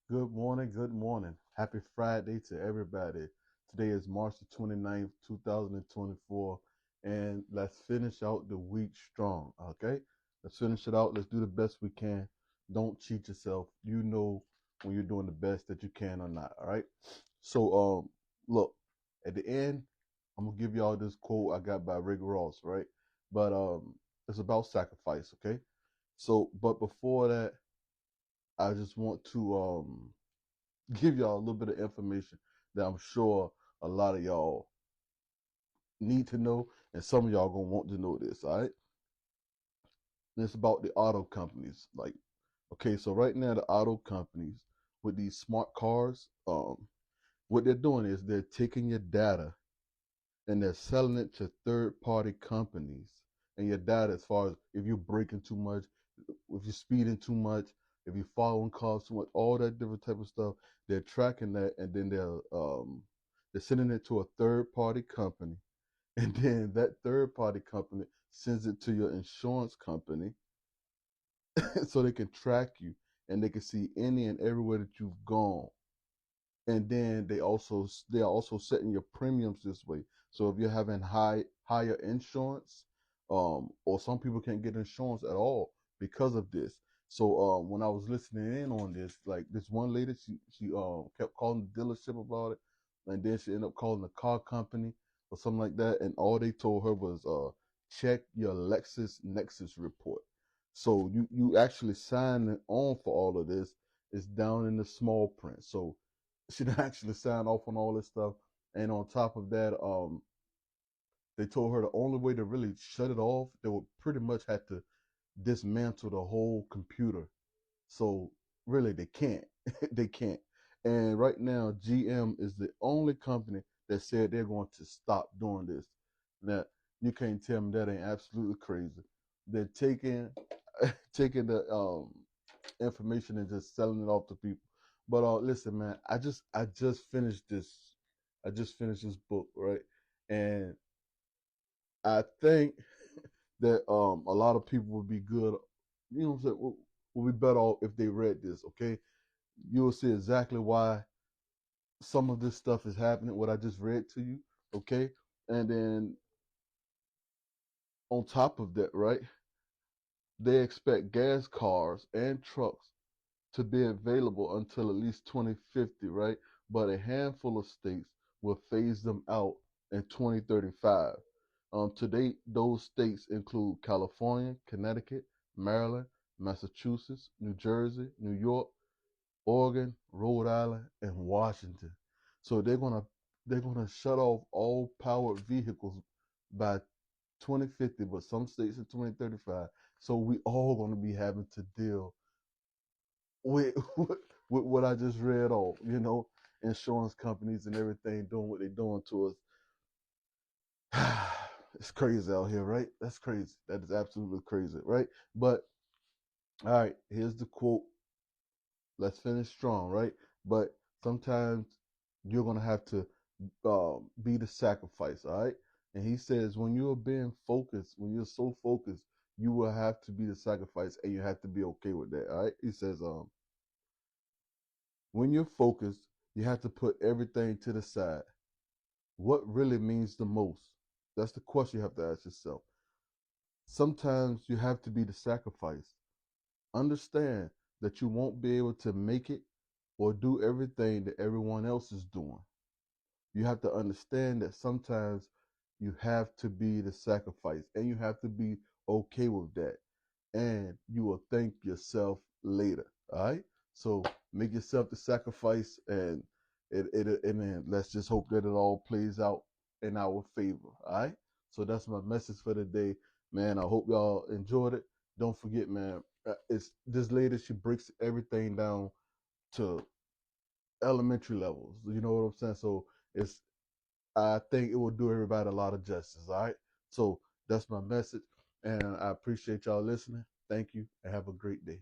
Good morning, good morning. Happy Friday to everybody. Today is March the 29th, 2024, and let's finish out the week strong, okay? Let's finish it out. Let's do the best we can. Don't cheat yourself. You know when you're doing the best that you can or not, all right? So, look, at the end, I'm gonna give y'all this quote I got by Rick Ross, right? But it's about sacrifice, okay? So, but before that, I just want to give y'all a little bit of information that I'm sure a lot of y'all need to know, and some of y'all gonna want to know this. All right, and it's about the auto companies. Like, okay, so right now the auto companies with these smart cars, what they're doing is they're taking your data and they're selling it to third party companies. And your data, as far as if you're braking too much, if you're speeding too much, if you're following cars too much, all that different type of stuff, they're tracking that, and then they're sending it to a third party company, and then that third party company sends it to your insurance company, so they can track you and they can see any and everywhere that you've gone. And then they are also setting your premiums this way. So if you're having higher insurance, or some people can't get insurance at all because of this. So when I was listening in on this, like this one lady, she kept calling the dealership about it, and then she ended up calling the car company or something like that, and all they told her was check your Lexus Nexus report. So you actually signing on for all of this is down in the small print. So she didn't actually sign off on all this stuff. And on top of that, they told her the only way to really shut it off, they would pretty much have to dismantle the whole computer. So really, they can't. They can't. And right now, GM is the only company that said they're going to stop doing this. Now, you can't tell me that ain't absolutely crazy. They're taking taking the information and just selling it off to people. But listen, man, I just finished this book, right? And I think that a lot of people would be good, you know what I'm saying, would be better off if they read this, okay? You'll see exactly why some of this stuff is happening, what I just read to you, okay? And then on top of that, right, they expect gas cars and trucks to be available until at least 2050, right? But a handful of states will phase them out in 2035. To date, those states include California, Connecticut, Maryland, Massachusetts, New Jersey, New York, Oregon, Rhode Island, and Washington. So they're gonna shut off all powered vehicles by 2050, but some states in 2035. So we all gonna be having to deal with with what I just read off, insurance companies and everything doing what they're doing to us. It's crazy out here, right? That's crazy. That is absolutely crazy, right? But all right, here's the quote. Let's finish strong, right? But sometimes you're gonna have to be the sacrifice, all right? And he says when you're being focused, when you're so focused, you will have to be the sacrifice, and you have to be okay with that, all right? He says, when you're focused, you have to put everything to the side. What really means the most? That's the question you have to ask yourself. Sometimes you have to be the sacrifice. Understand that you won't be able to make it or do everything that everyone else is doing. You have to understand that sometimes you have to be the sacrifice, and you have to be okay with that. And you will thank yourself later. All right. So make yourself the sacrifice, and then let's just hope that it all plays out in our favor. All right. So that's my message for the day, man. I hope y'all enjoyed it. Don't forget, man. It's this lady. She breaks everything down to elementary levels. You know what I'm saying? So it's I think it will do everybody a lot of justice. All right. So that's my message. And I appreciate y'all listening. Thank you and have a great day.